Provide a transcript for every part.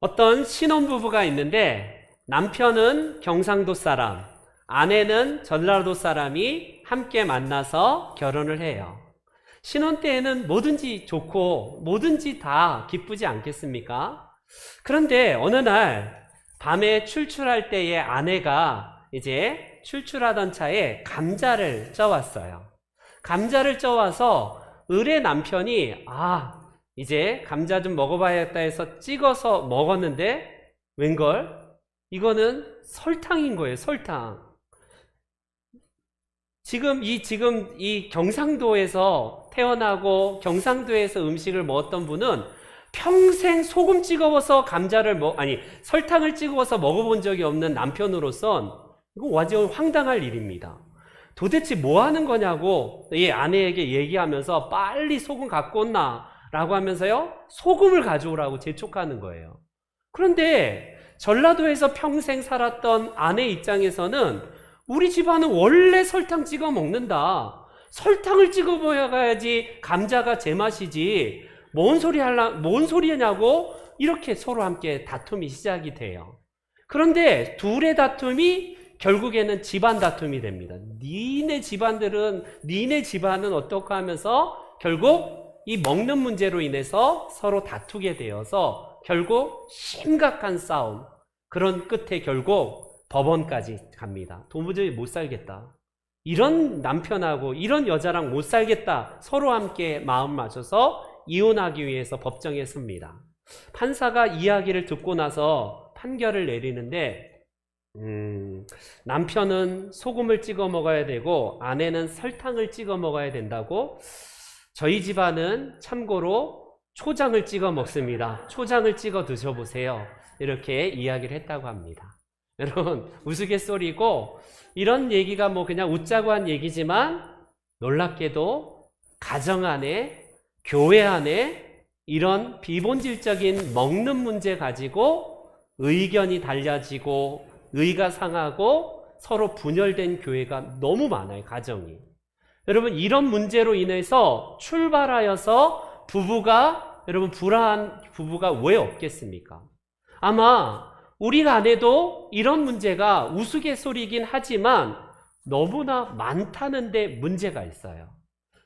어떤 신혼부부가 있는데 남편은 경상도 사람, 아내는 전라도 사람이 함께 만나서 결혼을 해요. 신혼 때에는 뭐든지 좋고 뭐든지 다 기쁘지 않겠습니까? 그런데 어느 날 밤에 출출할 때에 아내가 이제 출출하던 차에 감자를 쪄왔어요. 감자를 쪄와서 을의 남편이 이제 감자 좀 먹어봐야겠다 해서 찍어서 먹었는데 웬걸? 이거는 설탕인 거예요. 설탕. 지금 이 경상도에서 태어나고 경상도에서 음식을 먹었던 분은 평생 소금 찍어서 설탕을 찍어서 먹어본 적이 없는 남편으로선 이거 완전 황당할 일입니다. 도대체 뭐 하는 거냐고 이 아내에게 얘기하면서 빨리 소금 갖고 온나 라고 하면서요, 소금을 가져오라고 재촉하는 거예요. 그런데 전라도에서 평생 살았던 아내 입장에서는 우리 집안은 원래 설탕 찍어 먹는다. 설탕을 찍어 먹어야지 감자가 제맛이지. 뭔 소리냐고 이렇게 서로 함께 다툼이 시작이 돼요. 그런데 둘의 다툼이 결국에는 집안 다툼이 됩니다. 니네 집안은 어떻게 하면서 결국 이 먹는 문제로 인해서 서로 다투게 되어서 결국 심각한 싸움, 그런 끝에 결국 법원까지 갑니다. 도무지 못 살겠다. 이런 남편하고 이런 여자랑 못 살겠다. 서로 함께 마음 맞춰서 이혼하기 위해서 법정에 섭니다. 판사가 이야기를 듣고 나서 판결을 내리는데 남편은 소금을 찍어 먹어야 되고 아내는 설탕을 찍어 먹어야 된다고. 저희 집안은 참고로 초장을 찍어 먹습니다. 초장을 찍어 드셔보세요. 이렇게 이야기를 했다고 합니다. 여러분, 우스갯소리고 이런 얘기가 뭐 그냥 웃자고 한 얘기지만 놀랍게도 가정 안에, 교회 안에 이런 비본질적인 먹는 문제 가지고 의견이 달라지고 의가 상하고 서로 분열된 교회가 너무 많아요. 가정이. 여러분, 이런 문제로 인해서 출발하여서 불안한 부부가 왜 없겠습니까? 아마 우리 안에도 이런 문제가 우스갯소리이긴 하지만 너무나 많다는데 문제가 있어요.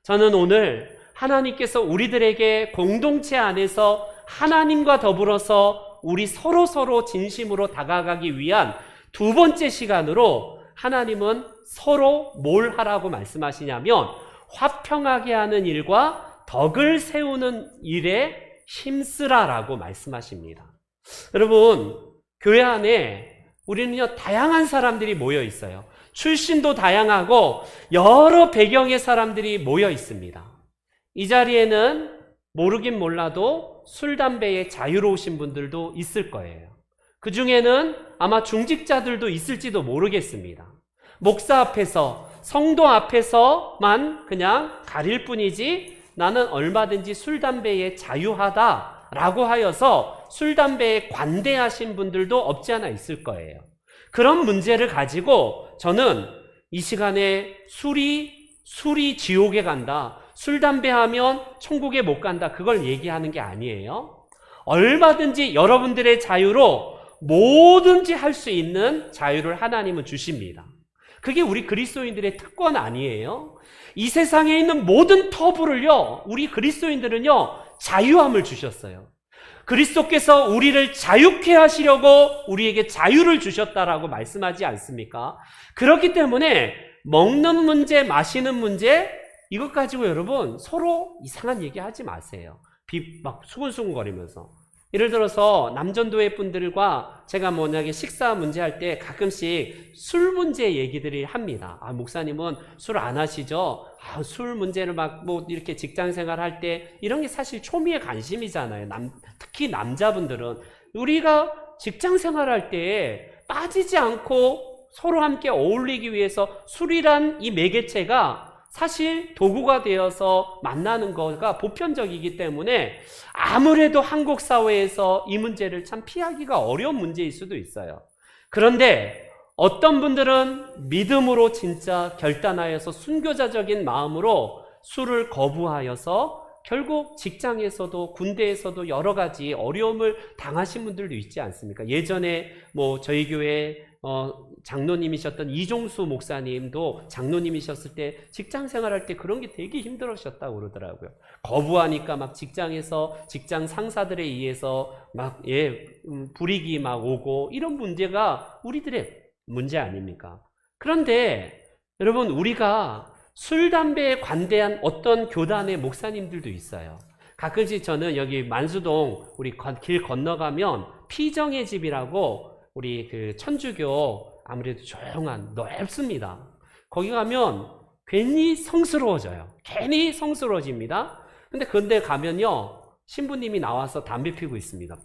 저는 오늘 하나님께서 우리들에게 공동체 안에서 하나님과 더불어서 우리 서로 진심으로 다가가기 위한 두 번째 시간으로 하나님은 서로 뭘 하라고 말씀하시냐면 화평하게 하는 일과 덕을 세우는 일에 힘쓰라라고 말씀하십니다. 여러분, 교회 안에 우리는요 다양한 사람들이 모여 있어요. 출신도 다양하고 여러 배경의 사람들이 모여 있습니다. 이 자리에는 모르긴 몰라도 술, 담배에 자유로우신 분들도 있을 거예요. 그 중에는 아마 중직자들도 있을지도 모르겠습니다. 목사 앞에서, 성도 앞에서만 그냥 가릴 뿐이지 나는 얼마든지 술, 담배에 자유하다라고 하여서 술, 담배에 관대하신 분들도 없지 않아 있을 거예요. 그런 문제를 가지고 저는 이 시간에 술이 지옥에 간다, 술, 담배 하면 천국에 못 간다, 그걸 얘기하는 게 아니에요. 얼마든지 여러분들의 자유로 뭐든지 할 수 있는 자유를 하나님은 주십니다. 그게 우리 그리스도인들의 특권 아니에요? 이 세상에 있는 모든 터부를요, 우리 그리스도인들은요, 자유함을 주셨어요. 그리스도께서 우리를 자유케 하시려고 우리에게 자유를 주셨다라고 말씀하지 않습니까? 그렇기 때문에 먹는 문제, 마시는 문제, 이것 가지고 여러분 서로 이상한 얘기 하지 마세요. 막 수근수근거리면서. 예를 들어서 남전도회 분들과 제가 만약에 식사 문제 할 때 가끔씩 술 문제 얘기들이 합니다. 목사님은 술 안 하시죠? 술 문제를 막 뭐 이렇게 직장 생활 할 때 이런 게 사실 초미의 관심이잖아요. 특히 남자분들은 우리가 직장 생활할 때 빠지지 않고 서로 함께 어울리기 위해서 술이란 이 매개체가 사실 도구가 되어서 만나는 거가 보편적이기 때문에 아무래도 한국 사회에서 이 문제를 참 피하기가 어려운 문제일 수도 있어요. 그런데 어떤 분들은 믿음으로 진짜 결단하여서 순교자적인 마음으로 술을 거부하여서 결국 직장에서도 군대에서도 여러 가지 어려움을 당하신 분들도 있지 않습니까? 예전에 뭐 저희 교회 장로님이셨던 이종수 목사님도 장로님이셨을 때 직장 생활할 때 그런 게 되게 힘들으셨다고 그러더라고요. 거부하니까 막 직장에서 직장 상사들에 의해서 막 불이익이 막 오고 이런 문제가 우리들의 문제 아닙니까? 그런데 여러분, 우리가 술, 담배에 관대한 어떤 교단의 목사님들도 있어요. 가끔씩 저는 여기 만수동 우리 길 건너가면 피정의 집이라고 우리 그 천주교 아무래도 조용한 넓습니다. 거기 가면 괜히 성스러워져요. 괜히 성스러워집니다. 근데 그런데 가면요, 신부님이 나와서 담배 피고 있습니다.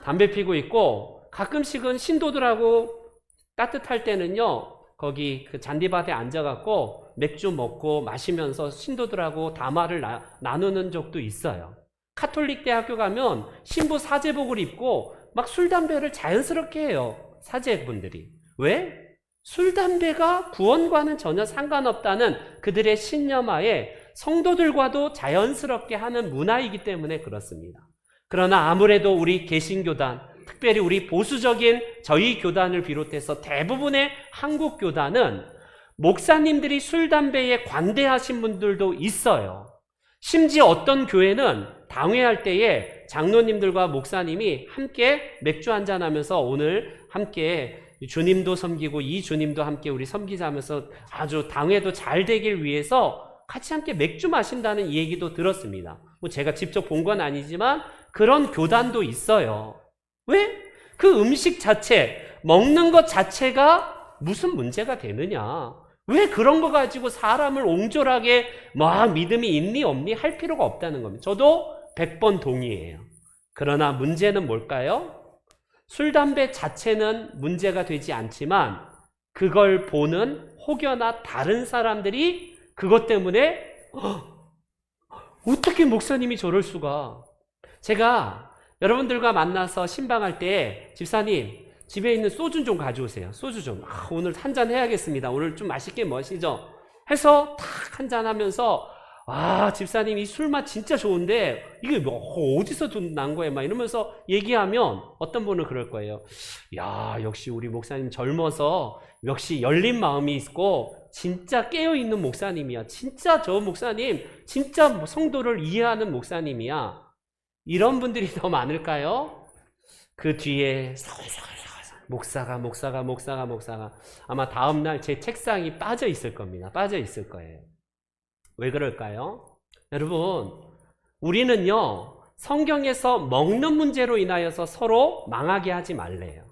담배 피고 있고, 가끔씩은 신도들하고 따뜻할 때는요, 거기 그 잔디밭에 앉아갖고 맥주 먹고 마시면서 신도들하고 담화를 나누는 적도 있어요. 카톨릭 대학교 가면 신부 사제복을 입고 막 술, 담배를 자연스럽게 해요. 사제분들이. 왜? 술, 담배가 구원과는 전혀 상관없다는 그들의 신념하에 성도들과도 자연스럽게 하는 문화이기 때문에 그렇습니다. 그러나 아무래도 우리 개신교단, 특별히 우리 보수적인 저희 교단을 비롯해서 대부분의 한국 교단은 목사님들이 술, 담배에 관대하신 분들도 있어요. 심지어 어떤 교회는 당회할 때에 장로님들과 목사님이 함께 맥주 한잔 하면서 오늘 함께 주님도 섬기고 이 주님도 함께 우리 섬기자 하면서 아주 당회도 잘 되길 위해서 같이 함께 맥주 마신다는 얘기도 들었습니다. 뭐 제가 직접 본 건 아니지만 그런 교단도 있어요. 왜? 그 음식 자체, 먹는 것 자체가 무슨 문제가 되느냐? 왜 그런 거 가지고 사람을 옹졸하게 막 믿음이 있니 없니 할 필요가 없다는 겁니다. 저도 100번 동의해요. 그러나 문제는 뭘까요? 술, 담배 자체는 문제가 되지 않지만 그걸 보는 혹여나 다른 사람들이 그것 때문에 어떻게 목사님이 저럴 수가? 제가 여러분들과 만나서 신방할 때 집사님 집에 있는 소주 좀 가져오세요. 소주 좀. 오늘 한잔 해야겠습니다. 오늘 좀 맛있게 마시죠. 해서 탁 한잔 하면서 집사님 이 술맛 진짜 좋은데 이게 뭐 어디서 난 거야? 막 이러면서 얘기하면 어떤 분은 그럴 거예요. 야, 역시 우리 목사님 젊어서 역시 열린 마음이 있고 진짜 깨어있는 목사님이야. 진짜 저 목사님 진짜 성도를 이해하는 목사님이야. 이런 분들이 더 많을까요? 그 뒤에 목사가 아마 다음날 제 책상이 빠져 있을 겁니다. 빠져 있을 거예요. 왜 그럴까요? 여러분, 우리는요 성경에서 먹는 문제로 인하여서 서로 망하게 하지 말래요.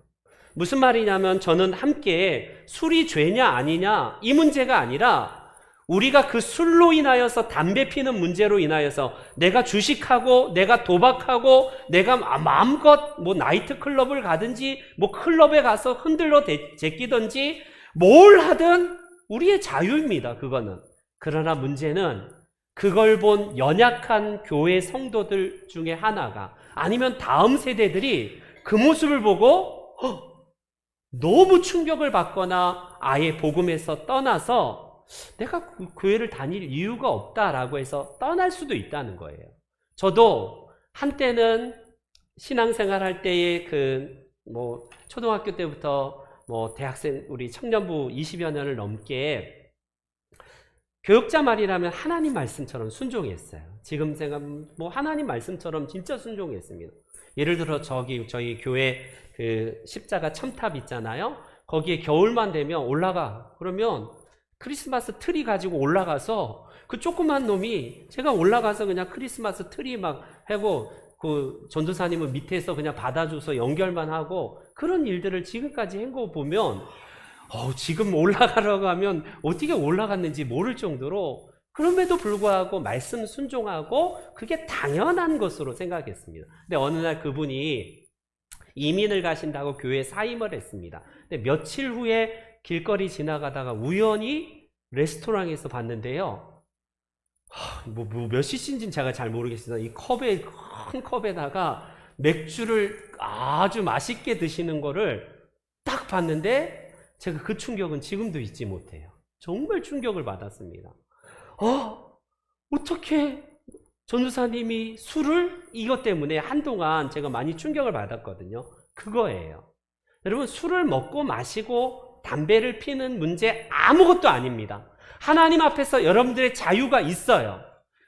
무슨 말이냐면 저는 함께 술이 죄냐 아니냐 이 문제가 아니라 우리가 그 술로 인하여서 담배 피는 문제로 인하여서 내가 주식하고 내가 도박하고 내가 마음껏 뭐 나이트클럽을 가든지 뭐 클럽에 가서 흔들러 제끼든지 뭘 하든 우리의 자유입니다. 그거는. 그러나 문제는 그걸 본 연약한 교회 성도들 중에 하나가 아니면 다음 세대들이 그 모습을 보고 너무 충격을 받거나 아예 복음에서 떠나서 내가 그 교회를 다닐 이유가 없다라고 해서 떠날 수도 있다는 거예요. 저도 한때는 신앙생활 할 때에 뭐 초등학교 때부터 뭐 대학생 우리 청년부 20여 년을 넘게 교육자 말이라면 하나님 말씀처럼 순종했어요. 지금 생각 뭐 하나님 말씀처럼 진짜 순종했습니다. 예를 들어 저희 교회 그 십자가 첨탑 있잖아요. 거기에 겨울만 되면 올라가. 그러면 크리스마스 트리 가지고 올라가서 그 조그만 놈이 제가 올라가서 그냥 크리스마스 트리 막 하고 그 전도사님은 밑에서 그냥 받아줘서 연결만 하고 그런 일들을 지금까지 한 거 보면 지금 올라가려고 하면 어떻게 올라갔는지 모를 정도로 그럼에도 불구하고 말씀 순종하고 그게 당연한 것으로 생각했습니다. 근데 어느 날 그분이 이민을 가신다고 교회에 사임을 했습니다. 근데 며칠 후에 길거리 지나가다가 우연히 레스토랑에서 봤는데요. 몇 cc인지는 제가 잘 모르겠습니다. 이 큰 컵에다가 맥주를 아주 맛있게 드시는 거를 딱 봤는데 제가 그 충격은 지금도 잊지 못해요. 정말 충격을 받았습니다. 어떻게 전도사님이 술을 이것 때문에 한동안 제가 많이 충격을 받았거든요. 그거예요. 여러분, 술을 먹고 마시고 담배를 피는 문제 아무것도 아닙니다. 하나님 앞에서 여러분들의 자유가 있어요.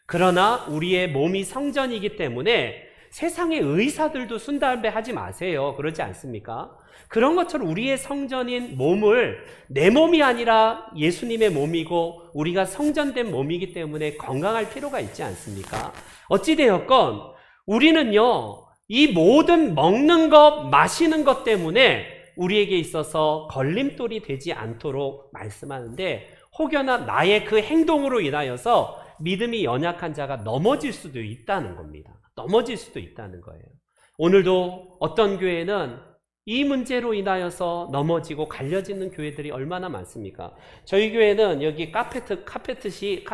그러나 우리의 몸이 성전이기 때문에 세상의 의사들도 술, 담배 하지 마세요. 그러지 않습니까? 그런 것처럼 우리의 성전인 몸을, 내 몸이 아니라 예수님의 몸이고 우리가 성전된 몸이기 때문에 건강할 필요가 있지 않습니까? 어찌되었건 우리는요, 이 모든 먹는 것, 마시는 것 때문에 우리에게 있어서 걸림돌이 되지 않도록 말씀하는데, 혹여나 나의 그 행동으로 인하여서 믿음이 연약한 자가 넘어질 수도 있다는 겁니다. 넘어질 수도 있다는 거예요. 오늘도 어떤 교회는 이 문제로 인하여서 넘어지고 갈려지는 교회들이 얼마나 많습니까? 저희 교회는 여기 카펫이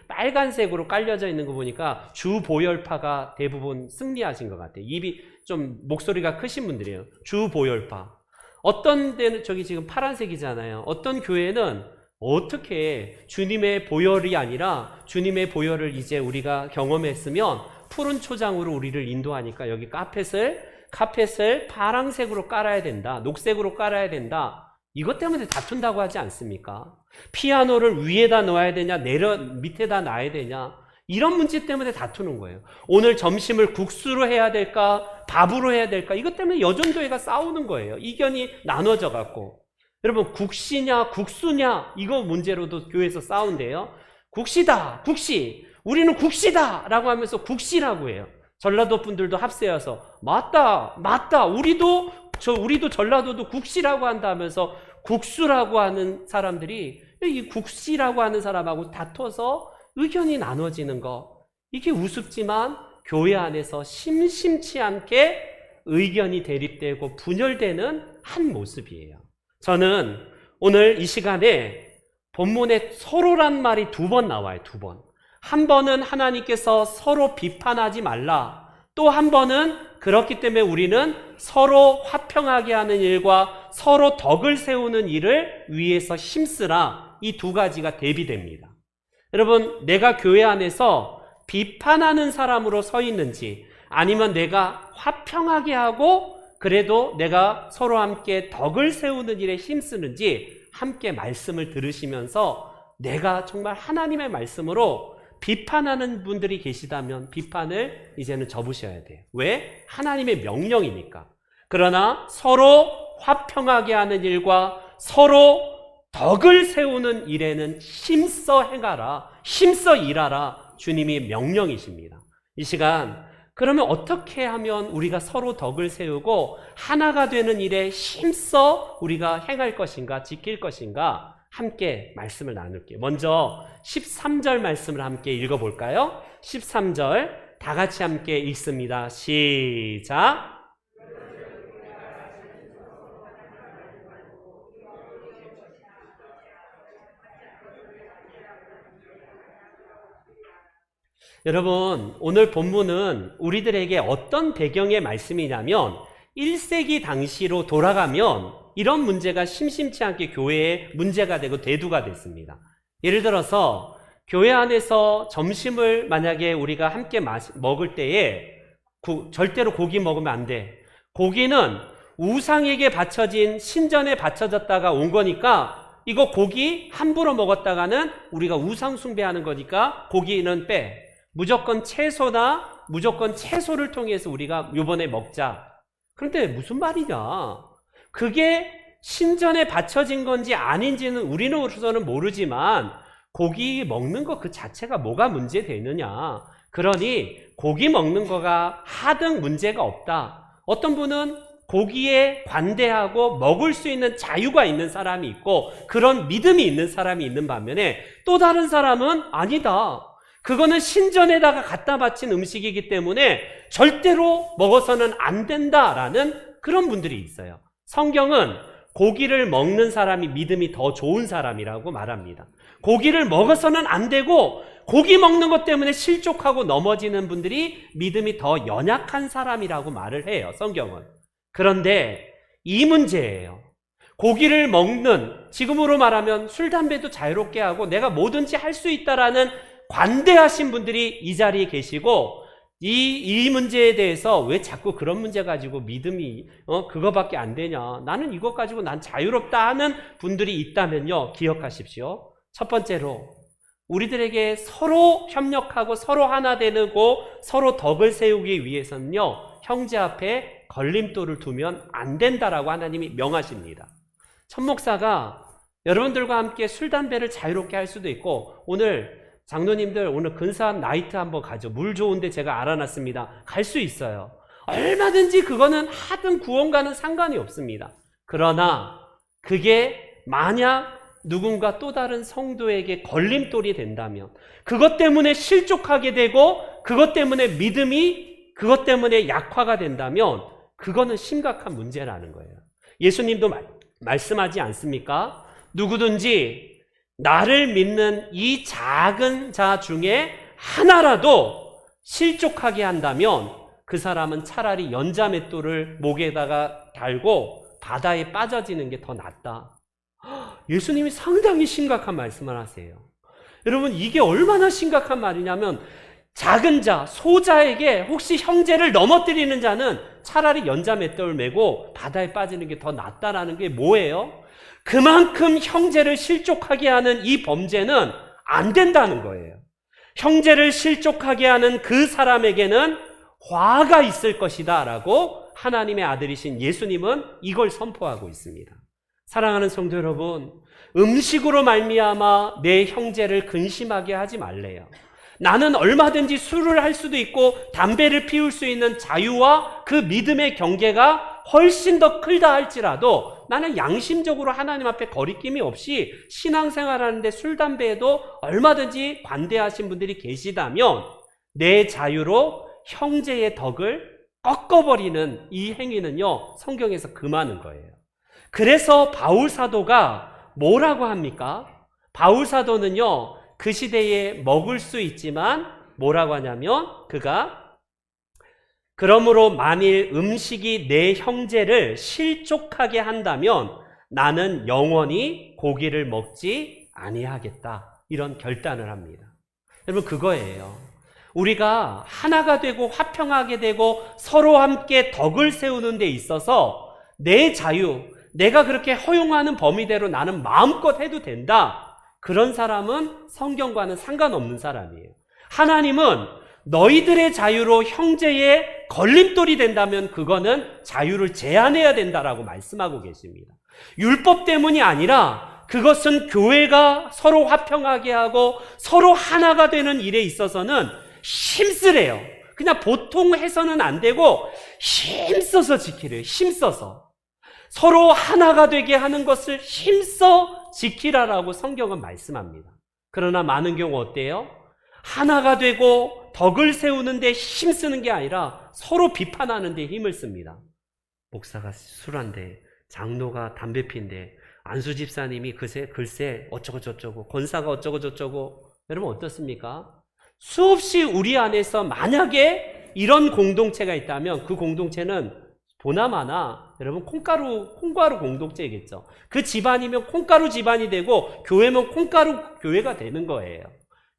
빨간색으로 깔려져 있는 거 보니까 주보혈파가 대부분 승리하신 것 같아요. 입이 좀 목소리가 크신 분들이에요. 주보혈파. 어떤 데는 저기 지금 파란색이잖아요. 어떤 교회는 어떻게 주님의 보혈이 아니라 주님의 보혈을 이제 우리가 경험했으면 푸른 초장으로 우리를 인도하니까 여기 카펫을 파란색으로 깔아야 된다, 녹색으로 깔아야 된다, 이것 때문에 다툰다고 하지 않습니까? 피아노를 위에다 놓아야 되냐, 밑에다 놔야 되냐, 이런 문제 때문에 다투는 거예요. 오늘 점심을 국수로 해야 될까, 밥으로 해야 될까, 이것 때문에 여전도회가 싸우는 거예요. 이견이 나눠져 갖고. 여러분, 국시냐 국수냐 이거 문제로도 교회에서 싸운대요. 국시다, 국시, 우리는 국시다 라고 하면서 국시라고 해요. 전라도 분들도 합세해서 맞다 우리도 전라도도 국시라고 한다 하면서 국수라고 하는 사람들이 이 국시라고 하는 사람하고 다퉈서 의견이 나눠지는 거, 이게 우습지만 교회 안에서 심심치 않게 의견이 대립되고 분열되는 한 모습이에요. 저는 오늘 이 시간에 본문에 서로란 말이 2번 나와요. 2번. 한 번은 하나님께서 서로 비판하지 말라. 또 한 번은 그렇기 때문에 우리는 서로 화평하게 하는 일과 서로 덕을 세우는 일을 위해서 힘쓰라. 이 2가지가 대비됩니다. 여러분, 내가 교회 안에서 비판하는 사람으로 서 있는지, 아니면 내가 화평하게 하고 그래도 내가 서로 함께 덕을 세우는 일에 힘쓰는지 함께 말씀을 들으시면서 내가 정말 하나님의 말씀으로 비판하는 분들이 계시다면 비판을 이제는 접으셔야 돼요. 왜? 하나님의 명령이니까. 그러나 서로 화평하게 하는 일과 서로 덕을 세우는 일에는 힘써 행하라, 힘써 일하라, 주님이 명령이십니다. 이 시간, 그러면 어떻게 하면 우리가 서로 덕을 세우고 하나가 되는 일에 힘써 우리가 행할 것인가, 지킬 것인가, 함께 말씀을 나눌게요. 먼저 13절 말씀을 함께 읽어볼까요? 13절 다 같이 함께 읽습니다. 시작. 여러분, 오늘 본문은 우리들에게 어떤 배경의 말씀이냐면 1세기 당시로 돌아가면 이런 문제가 심심치 않게 교회에 문제가 되고 대두가 됐습니다. 예를 들어서 교회 안에서 점심을 만약에 우리가 함께 먹을 때에 절대로 고기 먹으면 안 돼. 고기는 우상에게 바쳐진, 신전에 바쳐졌다가 온 거니까 이거 고기 함부로 먹었다가는 우리가 우상 숭배하는 거니까 고기는 빼. 무조건 채소를 통해서 우리가 이번에 먹자. 그런데 무슨 말이냐? 그게 신전에 바쳐진 건지 아닌지는 우리로서는 모르지만 고기 먹는 것 그 자체가 뭐가 문제되느냐? 그러니 고기 먹는 거가 하등 문제가 없다. 어떤 분은 고기에 관대하고 먹을 수 있는 자유가 있는 사람이 있고 그런 믿음이 있는 사람이 있는 반면에 또 다른 사람은 아니다. 그거는 신전에다가 갖다 바친 음식이기 때문에 절대로 먹어서는 안 된다라는 그런 분들이 있어요. 성경은 고기를 먹는 사람이 믿음이 더 좋은 사람이라고 말합니다. 고기를 먹어서는 안 되고 고기 먹는 것 때문에 실족하고 넘어지는 분들이 믿음이 더 연약한 사람이라고 말을 해요. 성경은. 그런데 이 문제예요. 고기를 먹는, 지금으로 말하면 술, 담배도 자유롭게 하고 내가 뭐든지 할 수 있다라는 관대하신 분들이 이 자리에 계시고 이 문제에 대해서 왜 자꾸 그런 문제 가지고 믿음이 그거밖에 안 되냐, 나는 이것 가지고 난 자유롭다 하는 분들이 있다면요, 기억하십시오. 첫 번째로 우리들에게 서로 협력하고 서로 하나 되고 서로 덕을 세우기 위해서는요, 형제 앞에 걸림돌을 두면 안 된다라고 하나님이 명하십니다. 천 목사가 여러분들과 함께 술, 담배를 자유롭게 할 수도 있고, 오늘 장로님들 오늘 근사한 나이트 한번 가죠. 물 좋은데 제가 알아놨습니다. 갈 수 있어요. 얼마든지 그거는 하든 구원과는 상관이 없습니다. 그러나 그게 만약 누군가 또 다른 성도에게 걸림돌이 된다면, 그것 때문에 실족하게 되고 그것 때문에 믿음이 그것 때문에 약화가 된다면 그거는 심각한 문제라는 거예요. 예수님도 말씀하지 않습니까? 누구든지 나를 믿는 이 작은 자 중에 하나라도 실족하게 한다면 그 사람은 차라리 연자맷돌을 목에다가 달고 바다에 빠져지는 게 더 낫다. 예수님이 상당히 심각한 말씀을 하세요. 여러분, 이게 얼마나 심각한 말이냐면, 작은 자, 소자에게 혹시 형제를 넘어뜨리는 자는 차라리 연자맷돌을 메고 바다에 빠지는 게 더 낫다라는 게 뭐예요? 그만큼 형제를 실족하게 하는 이 범죄는 안 된다는 거예요. 형제를 실족하게 하는 그 사람에게는 화가 있을 것이다 라고 하나님의 아들이신 예수님은 이걸 선포하고 있습니다. 사랑하는 성도 여러분, 음식으로 말미암아 내 형제를 근심하게 하지 말래요. 나는 얼마든지 술을 할 수도 있고 담배를 피울 수 있는 자유와 그 믿음의 경계가 훨씬 더 크다 할지라도 나는 양심적으로 하나님 앞에 거리낌이 없이 신앙생활하는데 술, 담배에도 얼마든지 관대하신 분들이 계시다면 내 자유로 형제의 덕을 꺾어버리는 이 행위는요, 성경에서 금하는 거예요. 그래서 바울 사도가 뭐라고 합니까? 바울 사도는요, 그 시대에 먹을 수 있지만 뭐라고 하냐면, 그가 그러므로 만일 음식이 내 형제를 실족하게 한다면 나는 영원히 고기를 먹지 아니하겠다, 이런 결단을 합니다. 여러분, 그거예요. 우리가 하나가 되고 화평하게 되고 서로 함께 덕을 세우는 데 있어서 내 자유, 내가 그렇게 허용하는 범위대로 나는 마음껏 해도 된다, 그런 사람은 성경과는 상관없는 사람이에요. 하나님은 너희들의 자유로 형제의 걸림돌이 된다면 그거는 자유를 제한해야 된다라고 말씀하고 계십니다. 율법 때문이 아니라 그것은 교회가 서로 화평하게 하고 서로 하나가 되는 일에 있어서는 힘쓰래요. 그냥 보통 해서는 안 되고 힘써서 지키래요. 힘써서 서로 하나가 되게 하는 것을 힘써 지키라라고 성경은 말씀합니다. 그러나 많은 경우 어때요? 하나가 되고 덕을 세우는데 힘쓰는 게 아니라 서로 비판하는 데 힘을 씁니다. 목사가 술한데, 장로가 담배 피는데, 안수 집사님이 글쎄 어쩌고 저쩌고, 권사가 어쩌고 저쩌고. 여러분 어떻습니까? 수없이 우리 안에서 만약에 이런 공동체가 있다면 그 공동체는 보나마나 여러분 콩가루 공동체겠죠. 그 집안이면 콩가루 집안이 되고 교회면 콩가루 교회가 되는 거예요.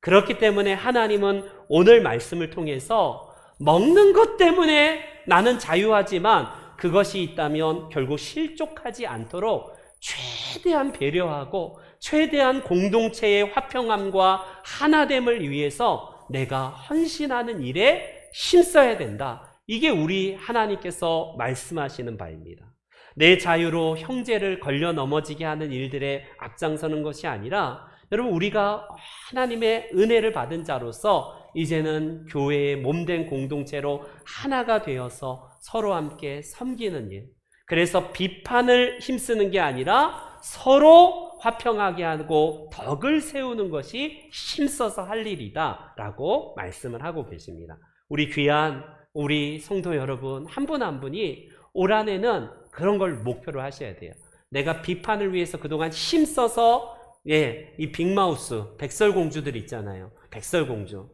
그렇기 때문에 하나님은 오늘 말씀을 통해서 먹는 것 때문에 나는 자유하지만 그것이 있다면 결국 실족하지 않도록 최대한 배려하고 최대한 공동체의 화평함과 하나됨을 위해서 내가 헌신하는 일에 힘써야 된다. 이게 우리 하나님께서 말씀하시는 바입니다. 내 자유로 형제를 걸려 넘어지게 하는 일들에 앞장서는 것이 아니라, 여러분, 우리가 하나님의 은혜를 받은 자로서 이제는 교회의 몸된 공동체로 하나가 되어서 서로 함께 섬기는 일, 그래서 비판을 힘쓰는 게 아니라 서로 화평하게 하고 덕을 세우는 것이 힘써서 할 일이다 라고 말씀을 하고 계십니다. 우리 귀한 우리 성도 여러분 한 분 한 분이 올 한해는 그런 걸 목표로 하셔야 돼요. 내가 비판을 위해서 그동안 힘써서 이 빅마우스 백설공주들 있잖아요. 백설공주.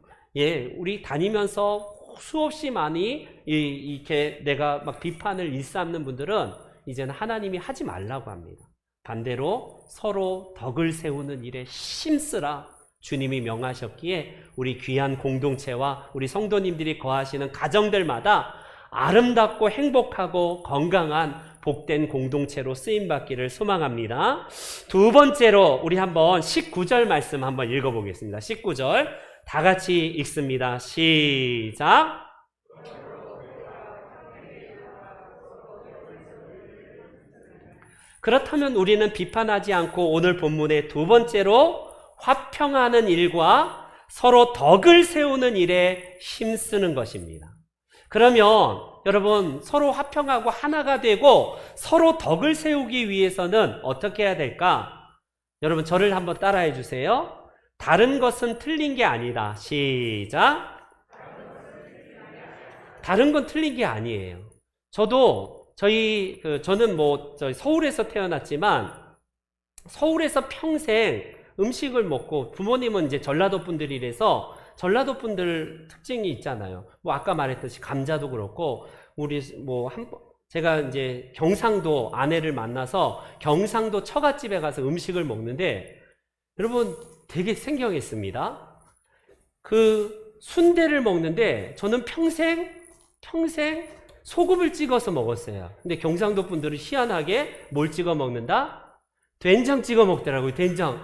우리 다니면서 수없이 많이 이렇게 내가 막 비판을 일삼는 분들은 이제는 하나님이 하지 말라고 합니다. 반대로 서로 덕을 세우는 일에 힘쓰라. 주님이 명하셨기에 우리 귀한 공동체와 우리 성도님들이 거하시는 가정들마다 아름답고 행복하고 건강한 복된 공동체로 쓰임받기를 소망합니다. 두 번째로 우리 한번 19절 말씀 한번 읽어보겠습니다. 19절 다 같이 읽습니다. 시작. 그렇다면 우리는 비판하지 않고 오늘 본문의 두 번째로 화평하는 일과 서로 덕을 세우는 일에 힘쓰는 것입니다. 그러면 여러분 서로 화평하고 하나가 되고 서로 덕을 세우기 위해서는 어떻게 해야 될까? 여러분 저를 한번 따라해 주세요. 다른 것은 틀린 게 아니다. 시작. 다른 건 틀린 게 아니에요. 저는 서울에서 태어났지만 서울에서 평생 음식을 먹고 부모님은 이제 전라도 분들이라서 전라도 분들 특징이 있잖아요. 아까 말했듯이 감자도 그렇고 제가 이제 경상도 아내를 만나서 경상도 처갓집에 가서 음식을 먹는데 여러분 되게 생경했습니다. 그 순대를 먹는데 저는 평생 소금을 찍어서 먹었어요. 근데 경상도 분들은 희한하게 뭘 찍어 먹는다? 된장 찍어 먹더라고요. 된장.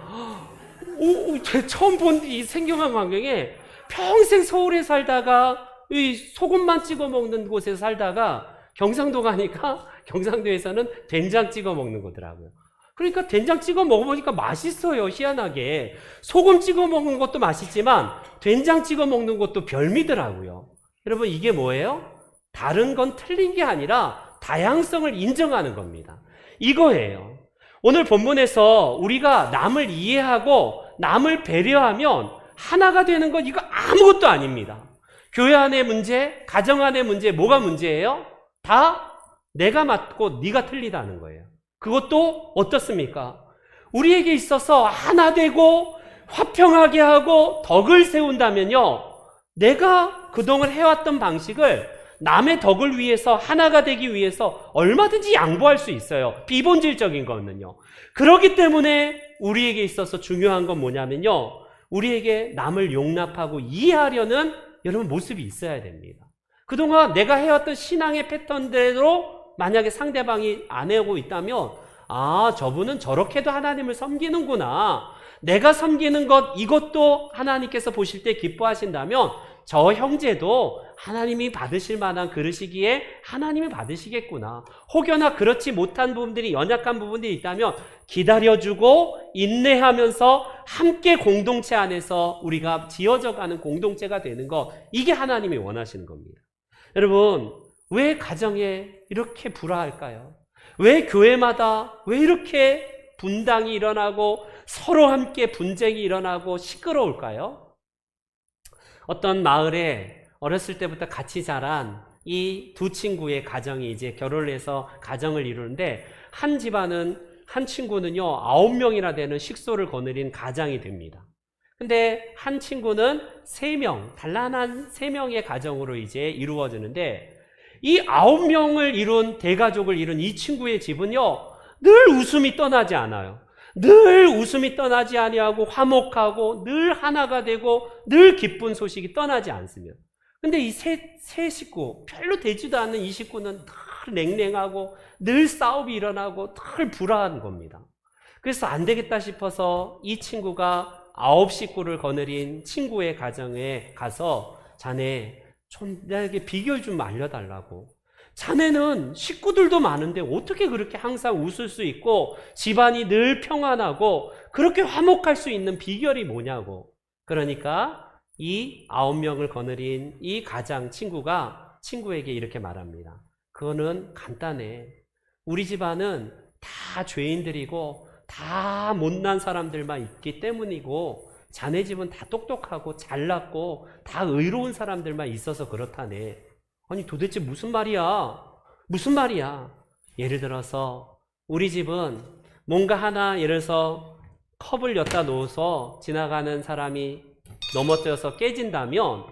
제가 처음 본 이 생경한 광경에 평생 서울에 살다가 이 소금만 찍어 먹는 곳에서 살다가 경상도 가니까 경상도에서는 된장 찍어 먹는 거더라고요. 그러니까 된장 찍어 먹어보니까 맛있어요. 희한하게. 소금 찍어 먹는 것도 맛있지만 된장 찍어 먹는 것도 별미더라고요. 여러분 이게 뭐예요? 다른 건 틀린 게 아니라 다양성을 인정하는 겁니다. 이거예요. 오늘 본문에서 우리가 남을 이해하고 남을 배려하면 하나가 되는 건 이거 아무것도 아닙니다. 교회 안의 문제, 가정 안의 문제, 뭐가 문제예요? 다 내가 맞고 네가 틀리다는 거예요. 그것도 어떻습니까? 우리에게 있어서 하나 되고 화평하게 하고 덕을 세운다면요, 내가 그동안 해왔던 방식을 남의 덕을 위해서 하나가 되기 위해서 얼마든지 양보할 수 있어요. 비본질적인 거는요. 그렇기 때문에 우리에게 있어서 중요한 건 뭐냐면요, 우리에게 남을 용납하고 이해하려는 여러분 모습이 있어야 됩니다. 그동안 내가 해왔던 신앙의 패턴대로 만약에 상대방이 안 해오고 있다면 저분은 저렇게도 하나님을 섬기는구나, 내가 섬기는 것 이것도 하나님께서 보실 때 기뻐하신다면 저 형제도 하나님이 받으실 만한 그릇이기에 하나님이 받으시겠구나. 혹여나 그렇지 못한 부분들이, 연약한 부분들이 있다면 기다려주고 인내하면서 함께 공동체 안에서 우리가 지어져가는 공동체가 되는 것, 이게 하나님이 원하시는 겁니다. 여러분 왜 가정에 이렇게 불화할까요? 왜 교회마다 왜 이렇게 분당이 일어나고 서로 함께 분쟁이 일어나고 시끄러울까요? 어떤 마을에 어렸을 때부터 같이 자란 이 두 친구의 가정이 이제 결혼을 해서 가정을 이루는데, 한 친구는요 9명이나 되는 식소를 거느린 가장이 됩니다. 근데 한 친구는 3명, 단란한 3명의 가정으로 이제 이루어지는데, 이 9명을 이룬 대가족을 이룬 이 친구의 집은요 늘 웃음이 떠나지 않아요. 늘 웃음이 떠나지 아니하고 화목하고 늘 하나가 되고 늘 기쁜 소식이 떠나지 않습니다. 근데 이 세 식구, 별로 되지도 않는 이 식구는 늘 냉랭하고 늘 싸움이 일어나고 늘 불화한 겁니다. 그래서 안 되겠다 싶어서 이 친구가 9식구를 거느린 친구의 가정에 가서, 자네 좀 나에게 비결 좀 알려달라고. 자네는 식구들도 많은데 어떻게 그렇게 항상 웃을 수 있고 집안이 늘 평안하고 그렇게 화목할 수 있는 비결이 뭐냐고. 그러니까 이 9명을 거느린 이 가장 친구가 친구에게 이렇게 말합니다. 그거는 간단해. 우리 집안은 다 죄인들이고 다 못난 사람들만 있기 때문이고, 자네 집은 다 똑똑하고 잘났고 다 의로운 사람들만 있어서 그렇다네. 아니 도대체 무슨 말이야? 무슨 말이야? 예를 들어서 우리 집은 뭔가 하나, 예를 들어서 컵을 엿다 놓아서 지나가는 사람이 넘어져서 깨진다면,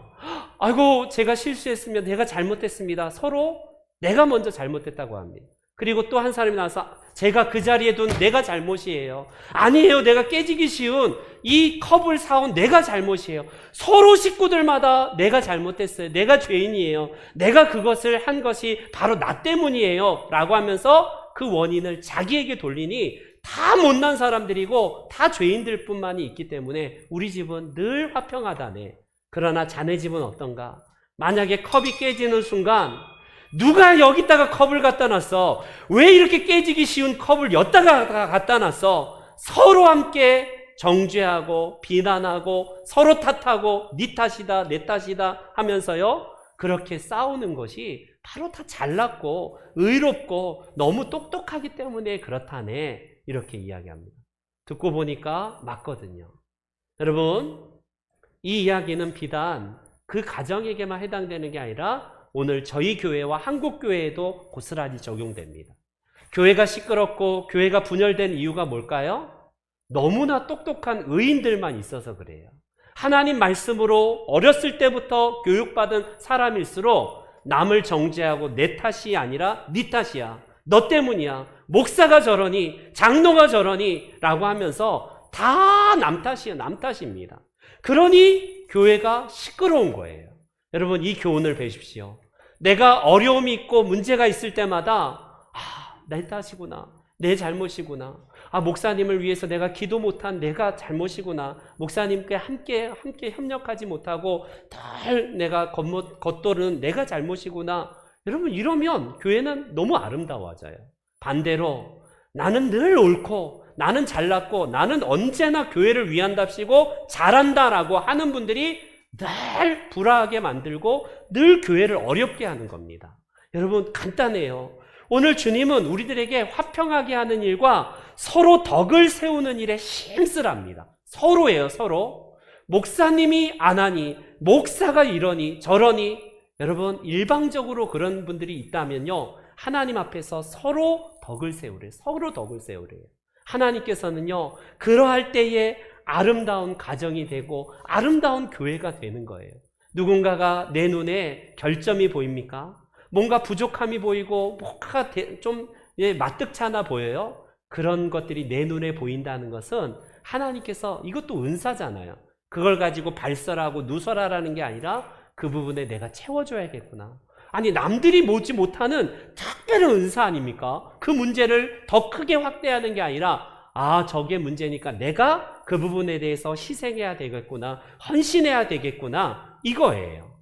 아이고 제가 실수했으면 내가 잘못했습니다. 서로 내가 먼저 잘못했다고 합니다. 그리고 또 한 사람이 나와서 제가 그 자리에 둔 내가 잘못이에요. 아니에요. 내가 깨지기 쉬운 이 컵을 사온 내가 잘못이에요. 서로 식구들마다 내가 잘못했어요. 내가 죄인이에요. 내가 그것을 한 것이 바로 나 때문이에요. 라고 하면서 그 원인을 자기에게 돌리니 다 못난 사람들이고 다 죄인들 뿐만이 있기 때문에 우리 집은 늘 화평하다네. 그러나 자네 집은 어떤가? 만약에 컵이 깨지는 순간 누가 여기다가 컵을 갖다 놨어? 왜 이렇게 깨지기 쉬운 컵을 여기다가 갖다 놨어? 서로 함께 정죄하고 비난하고 서로 탓하고 네 탓이다 내 탓이다 하면서요 그렇게 싸우는 것이 바로 다 잘났고 의롭고 너무 똑똑하기 때문에 그렇다네 이렇게 이야기합니다. 듣고 보니까 맞거든요. 여러분 이 이야기는 비단 그 가정에게만 해당되는 게 아니라 오늘 저희 교회와 한국 교회에도 고스란히 적용됩니다. 교회가 시끄럽고 교회가 분열된 이유가 뭘까요? 너무나 똑똑한 의인들만 있어서 그래요. 하나님 말씀으로 어렸을 때부터 교육받은 사람일수록 남을 정죄하고 내 탓이 아니라 네 탓이야. 너 때문이야. 목사가 저러니 장로가 저러니 라고 하면서 다 남 탓이에요. 남 탓입니다. 그러니 교회가 시끄러운 거예요. 여러분 이 교훈을 배십시오. 내가 어려움이 있고 문제가 있을 때마다 내 탓이구나. 내 잘못이구나. 목사님을 위해서 내가 기도 못한 내가 잘못이구나. 목사님께 함께 협력하지 못하고 덜 내가 겉도는 내가 잘못이구나. 여러분 이러면 교회는 너무 아름다워져요. 반대로 나는 늘 옳고 나는 잘났고 나는 언제나 교회를 위한답시고 잘한다라고 하는 분들이 늘 불화하게 만들고 늘 교회를 어렵게 하는 겁니다. 여러분 간단해요. 오늘 주님은 우리들에게 화평하게 하는 일과 서로 덕을 세우는 일에 힘쓰랍니다. 서로예요, 서로. 목사님이 안 하니, 목사가 이러니, 저러니. 여러분, 일방적으로 그런 분들이 있다면요. 하나님 앞에서 서로 덕을 세우래요. 서로 덕을 세우래요. 하나님께서는요, 그러할 때에 아름다운 가정이 되고 아름다운 교회가 되는 거예요. 누군가가 내 눈에 결점이 보입니까? 뭔가 부족함이 보이고 뭔가 좀 마뜩찮아 보여요? 그런 것들이 내 눈에 보인다는 것은 하나님께서 이것도 은사잖아요. 그걸 가지고 발설하고 누설하라는 게 아니라 그 부분에 내가 채워줘야겠구나. 아니 남들이 보지 못하는 특별한 은사 아닙니까? 그 문제를 더 크게 확대하는 게 아니라 저게 문제니까 내가 그 부분에 대해서 희생해야 되겠구나. 헌신해야 되겠구나. 이거예요.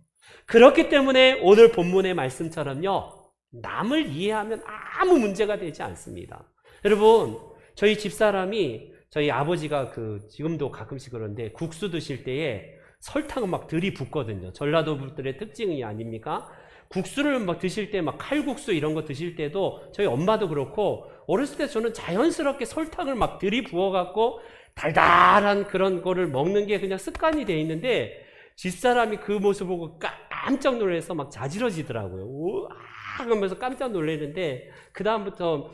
그렇기 때문에 오늘 본문의 말씀처럼요. 남을 이해하면 아무 문제가 되지 않습니다. 여러분 저희 집사람이 저희 아버지가 지금도 가끔씩 그런데 국수 드실 때에 설탕을 막 들이붓거든요. 전라도 분들의 특징이 아닙니까? 국수를 막 드실 때 막 칼국수 이런 거 드실 때도 저희 엄마도 그렇고 어렸을 때 저는 자연스럽게 설탕을 막 들이부어 갖고 달달한 그런 거를 먹는 게 그냥 습관이 돼 있는데 집사람이 그 모습 보고 깜짝 놀라서 막 자지러지더라고요. 우와 하면서 깜짝 놀랐는데 그 다음부터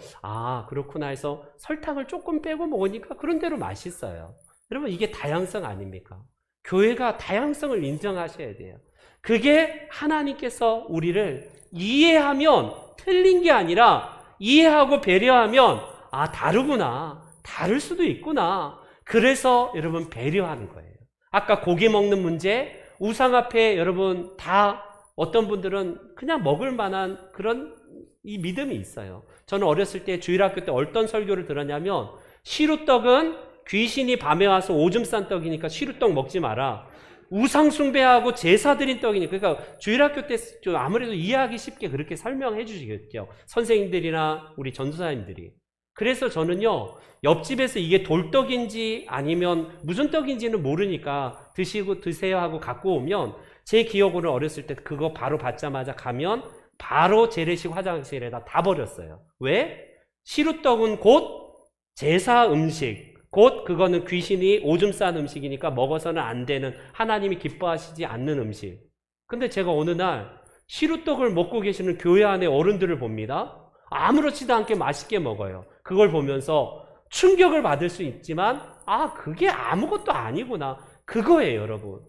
그렇구나 해서 설탕을 조금 빼고 먹으니까 그런 대로 맛있어요. 여러분 이게 다양성 아닙니까? 교회가 다양성을 인정하셔야 돼요. 그게 하나님께서 우리를 이해하면 틀린 게 아니라 이해하고 배려하면 다르구나. 다를 수도 있구나. 그래서 여러분 배려하는 거예요. 아까 고기 먹는 문제, 우상 앞에 여러분 다 어떤 분들은 그냥 먹을 만한 그런 이 믿음이 있어요. 저는 어렸을 때 주일학교 때 어떤 설교를 들었냐면 시루떡은 귀신이 밤에 와서 오줌 싼 떡이니까 시루떡 먹지 마라. 우상 숭배하고 제사 드린 떡이니까 그러니까 주일학교 때 좀 아무래도 이해하기 쉽게 그렇게 설명해 주시겠죠. 선생님들이나 우리 전도사님들이. 그래서 저는요. 옆집에서 이게 돌떡인지 아니면 무슨 떡인지는 모르니까 드세요 하고 갖고 오면 제 기억으로 어렸을 때 그거 바로 받자마자 가면 바로 재래식 화장실에다 다 버렸어요. 왜? 시루떡은 곧 제사 음식, 곧 그거는 귀신이 오줌 싼 음식이니까 먹어서는 안 되는 하나님이 기뻐하시지 않는 음식. 근데 제가 어느 날 시루떡을 먹고 계시는 교회 안에 어른들을 봅니다. 아무렇지도 않게 맛있게 먹어요. 그걸 보면서 충격을 받을 수 있지만 그게 아무것도 아니구나. 그거예요, 여러분.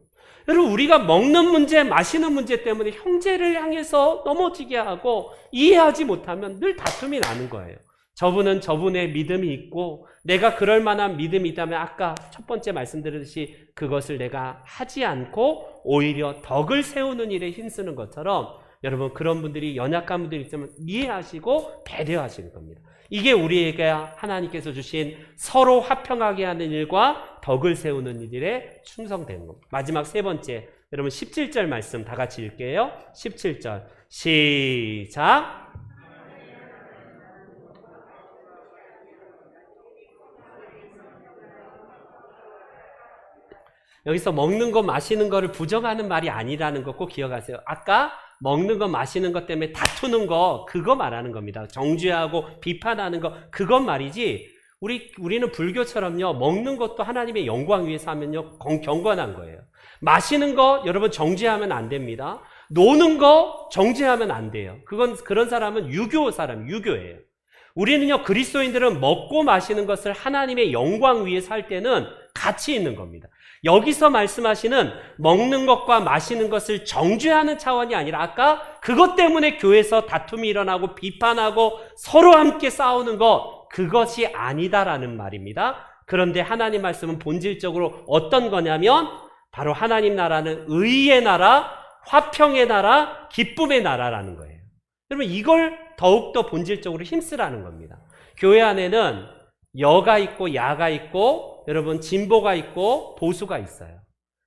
여러분 우리가 먹는 문제, 마시는 문제 때문에 형제를 향해서 넘어지게 하고 이해하지 못하면 늘 다툼이 나는 거예요. 저분은 저분의 믿음이 있고 내가 그럴 만한 믿음이 있다면 아까 첫 번째 말씀드렸듯이 그것을 내가 하지 않고 오히려 덕을 세우는 일에 힘쓰는 것처럼 여러분 그런 분들이 연약한 분들이 있으면 이해하시고 배려하시는 겁니다. 이게 우리에게 하나님께서 주신 서로 화평하게 하는 일과 덕을 세우는 일에 충성되는 겁니다. 마지막 세 번째, 여러분 17절 말씀 다 같이 읽게요. 17절 시작. 여기서 먹는 거 마시는 거를 부정하는 말이 아니라는 거 꼭 기억하세요. 아까 먹는 거 마시는 것 때문에 다투는 거 그거 말하는 겁니다. 정죄하고 비판하는 거 그것 말이지 우리는 불교처럼요 먹는 것도 하나님의 영광 위해서 하면요 경건한 거예요. 마시는 거 여러분 정죄하면 안 됩니다. 노는 거 정죄하면 안 돼요. 그런 사람은 유교예요. 우리는요 그리스도인들은 먹고 마시는 것을 하나님의 영광 위해서 할 때는 가치 있는 겁니다. 여기서 말씀하시는 먹는 것과 마시는 것을 정죄하는 차원이 아니라 아까 그것 때문에 교회에서 다툼이 일어나고 비판하고 서로 함께 싸우는 것 그것이 아니다라는 말입니다. 그런데 하나님 말씀은 본질적으로 어떤 거냐면 바로 하나님 나라는 의의 나라, 화평의 나라, 기쁨의 나라라는 거예요. 여러분 이걸 더욱더 본질적으로 힘쓰라는 겁니다. 교회 안에는 여가 있고 야가 있고 여러분 진보가 있고 보수가 있어요.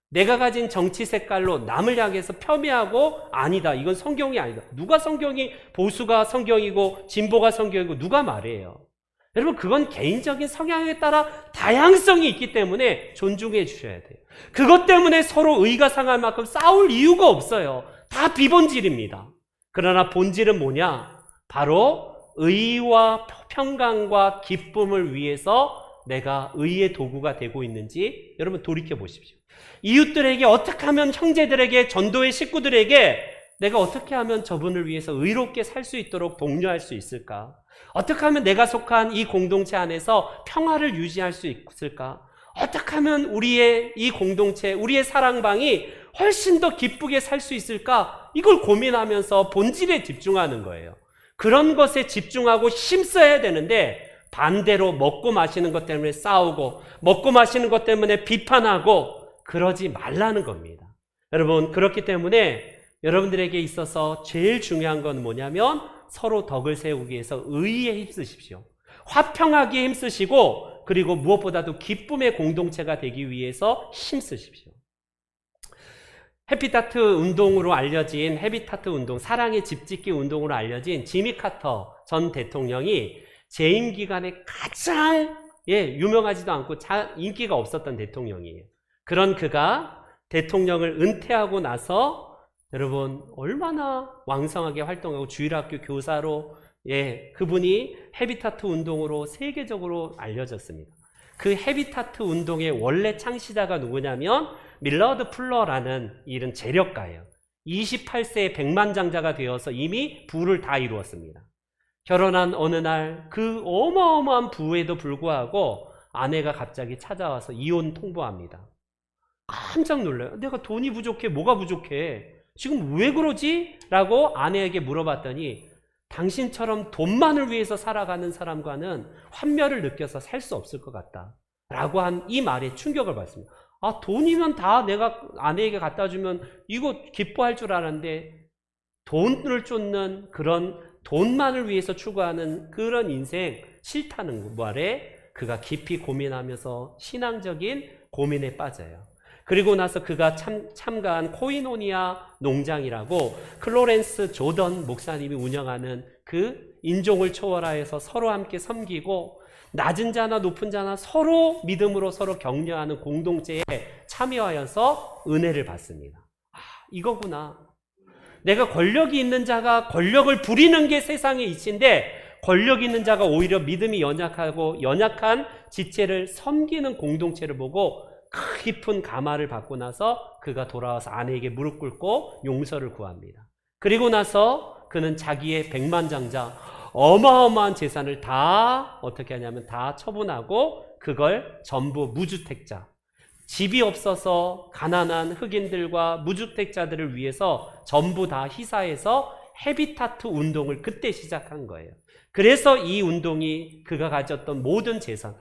내가 가진 정치 색깔로 남을 향해서 폄훼하고 아니다 이건 성경이 아니다. 누가 성경이 보수가 성경이고 진보가 성경이고 누가 말해요. 여러분 그건 개인적인 성향에 따라 다양성이 있기 때문에 존중해 주셔야 돼요. 그것 때문에 서로 의가 상할 만큼 싸울 이유가 없어요. 다 비본질입니다. 그러나 본질은 뭐냐? 바로 의와 평강과 기쁨을 위해서 내가 의의 도구가 되고 있는지 여러분 돌이켜 보십시오. 이웃들에게 어떻게 하면 형제들에게 전도의 식구들에게 내가 어떻게 하면 저분을 위해서 의롭게 살 수 있도록 독려할 수 있을까? 어떻게 하면 내가 속한 이 공동체 안에서 평화를 유지할 수 있을까? 어떻게 하면 우리의 이 공동체, 우리의 사랑방이 훨씬 더 기쁘게 살 수 있을까? 이걸 고민하면서 본질에 집중하는 거예요. 그런 것에 집중하고 힘써야 되는데 반대로 먹고 마시는 것 때문에 싸우고 먹고 마시는 것 때문에 비판하고 그러지 말라는 겁니다. 여러분 그렇기 때문에 여러분들에게 있어서 제일 중요한 건 뭐냐면 서로 덕을 세우기 위해서 의에 힘쓰십시오. 화평하기에 힘쓰시고 그리고 무엇보다도 기쁨의 공동체가 되기 위해서 힘쓰십시오. 해피타트 운동으로 알려진 해피타트 운동, 사랑의 집짓기 운동으로 알려진 지미 카터 전 대통령이 재임 기간에 가장 유명하지도 않고 인기가 없었던 대통령이에요. 그런 그가 대통령을 은퇴하고 나서 여러분 얼마나 왕성하게 활동하고 주일학교 교사로 그분이 해비타트 운동으로 세계적으로 알려졌습니다. 그 해비타트 운동의 원래 창시자가 누구냐면 밀러드 풀러라는 이런 재력가예요. 28세에 백만장자가 되어서 이미 부를 다 이루었습니다. 결혼한 어느 날 그 어마어마한 부에도 불구하고 아내가 갑자기 찾아와서 이혼 통보합니다. 깜짝 놀라요. 내가 돈이 부족해, 뭐가 부족해? 지금 왜 그러지? 라고 아내에게 물어봤더니 당신처럼 돈만을 위해서 살아가는 사람과는 환멸을 느껴서 살 수 없을 것 같다 라고 한 이 말에 충격을 받습니다. 아, 돈이면 다 내가 아내에게 갖다 주면 이거 기뻐할 줄 알았는데 돈을 쫓는 그런 돈만을 위해서 추구하는 그런 인생 싫다는 말에 그가 깊이 고민하면서 신앙적인 고민에 빠져요. 그리고 나서 그가 참가한 코이노니아 농장이라고 클로렌스 조던 목사님이 운영하는 그 인종을 초월하여서 서로 함께 섬기고 낮은 자나 높은 자나 서로 믿음으로 서로 격려하는 공동체에 참여하여서 은혜를 받습니다. 아, 이거구나. 내가 권력이 있는 자가 권력을 부리는 게 세상의 이치인데 권력 있는 자가 오히려 믿음이 연약하고 연약한 지체를 섬기는 공동체를 보고 깊은 감화를 받고 나서 그가 돌아와서 아내에게 무릎 꿇고 용서를 구합니다. 그리고 나서 그는 자기의 백만장자 어마어마한 재산을 다 어떻게 하냐면 다 처분하고 그걸 전부 무주택자, 집이 없어서 가난한 흑인들과 무주택자들을 위해서 전부 다 희사해서 헤비타트 운동을 그때 시작한 거예요. 그래서 이 운동이 그가 가졌던 모든 재산,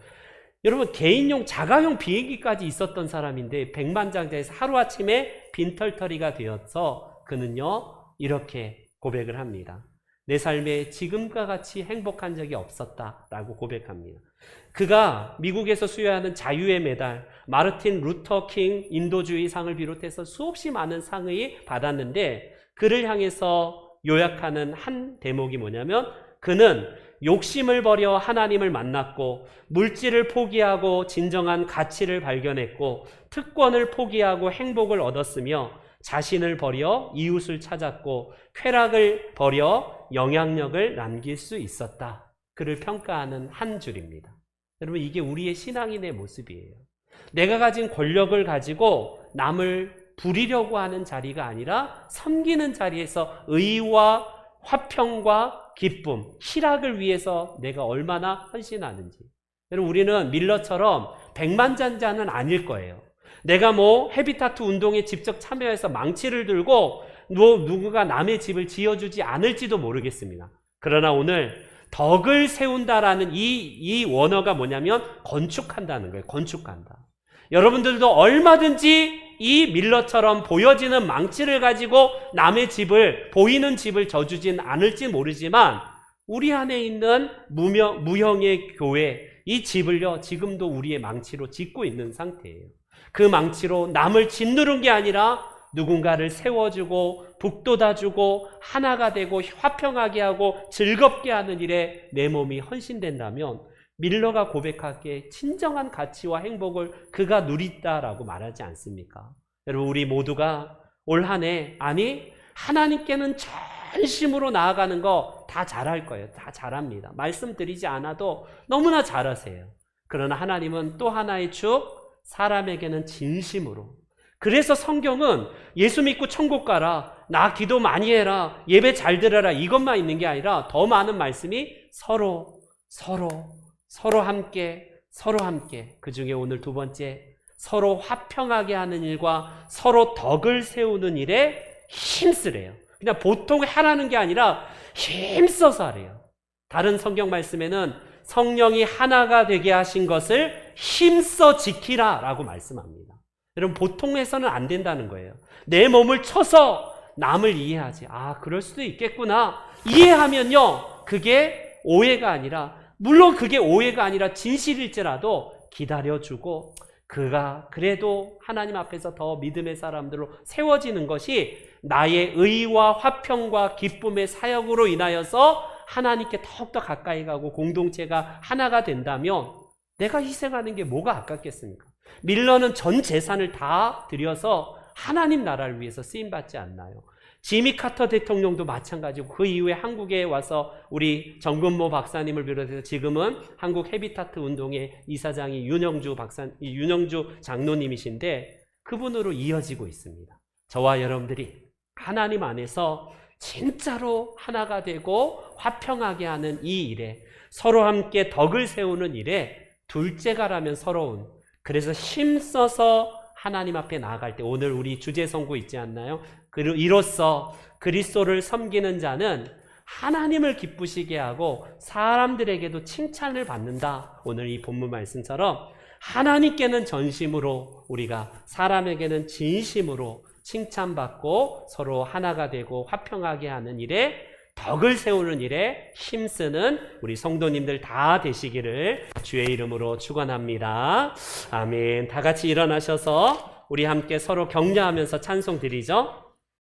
여러분 개인용 자가용 비행기까지 있었던 사람인데 백만장자에서 하루아침에 빈털터리가 되어서 그는요 이렇게 고백을 합니다. 내 삶에 지금과 같이 행복한 적이 없었다라고 고백합니다. 그가 미국에서 수여하는 자유의 메달, 마르틴 루터 킹 인도주의 상을 비롯해서 수없이 많은 상을 받았는데 그를 향해서 요약하는 한 대목이 뭐냐면 그는 욕심을 버려 하나님을 만났고 물질을 포기하고 진정한 가치를 발견했고 특권을 포기하고 행복을 얻었으며 자신을 버려 이웃을 찾았고 쾌락을 버려 영향력을 남길 수 있었다. 그를 평가하는 한 줄입니다. 여러분 이게 우리의 신앙인의 모습이에요. 내가 가진 권력을 가지고 남을 부리려고 하는 자리가 아니라 섬기는 자리에서 의와 화평과 기쁨, 희락을 위해서 내가 얼마나 헌신하는지. 여러분 우리는 밀러처럼 백만장자는 아닐 거예요. 내가 헤비타트 운동에 직접 참여해서 망치를 들고 누구가 남의 집을 지어주지 않을지도 모르겠습니다. 그러나 오늘 덕을 세운다라는 이 원어가 뭐냐면 건축한다는 거예요. 건축한다. 여러분들도 얼마든지 이 밀러처럼 보여지는 망치를 가지고 남의 집을, 보이는 집을 져주진 않을지 모르지만 우리 안에 있는 무형의 교회, 이 집을요 지금도 우리의 망치로 짓고 있는 상태예요. 그 망치로 남을 짓누른 게 아니라 누군가를 세워주고 북돋아주고 하나가 되고 화평하게 하고 즐겁게 하는 일에 내 몸이 헌신된다면 밀러가 고백하기에 진정한 가치와 행복을 그가 누린다라고 말하지 않습니까? 여러분 우리 모두가 올 한 해 아니 하나님께는 전심으로 나아가는 거 다 잘할 거예요. 다 잘합니다. 말씀드리지 않아도 너무나 잘하세요. 그러나 하나님은 또 하나의 축 사람에게는 진심으로. 그래서 성경은 예수 믿고 천국 가라, 나 기도 많이 해라, 예배 잘 들어라 이것만 있는 게 아니라 더 많은 말씀이 서로 함께 그 중에 오늘 두 번째 서로 화평하게 하는 일과 서로 덕을 세우는 일에 힘쓰래요. 그냥 보통 하라는 게 아니라 힘써서 하래요. 다른 성경 말씀에는 성령이 하나가 되게 하신 것을 힘써 지키라 라고 말씀합니다. 여러분 보통 해서는 안 된다는 거예요. 내 몸을 쳐서 남을 이해하지. 아 그럴 수도 있겠구나. 이해하면요 그게 오해가 아니라, 물론 그게 오해가 아니라 진실일지라도 기다려주고 그가 그래도 하나님 앞에서 더 믿음의 사람들로 세워지는 것이 나의 의와 화평과 기쁨의 사역으로 인하여서 하나님께 더욱더 가까이 가고 공동체가 하나가 된다면 내가 희생하는 게 뭐가 아깝겠습니까? 밀러는 전 재산을 다 들여서 하나님 나라를 위해서 쓰임받지 않나요? 지미 카터 대통령도 마찬가지고 그 이후에 한국에 와서 우리 정근모 박사님을 비롯해서 지금은 한국 헤비타트 운동의 이사장이 윤영주 장로님이신데 그분으로 이어지고 있습니다. 저와 여러분들이 하나님 안에서 진짜로 하나가 되고 화평하게 하는 이 일에, 서로 함께 덕을 세우는 일에 둘째가라면 서러운, 그래서 힘써서 하나님 앞에 나아갈 때 오늘 우리 주제 선고 있지 않나요? 이로써 그리스도를 섬기는 자는 하나님을 기쁘시게 하고 사람들에게도 칭찬을 받는다. 오늘 이 본문 말씀처럼 하나님께는 전심으로, 우리가 사람에게는 진심으로 칭찬받고 서로 하나가 되고 화평하게 하는 일에, 덕을 세우는 일에 힘쓰는 우리 성도님들 다 되시기를 주의 이름으로 축원합니다. 아멘. 다 같이 일어나셔서 우리 함께 서로 격려하면서 찬송 드리죠.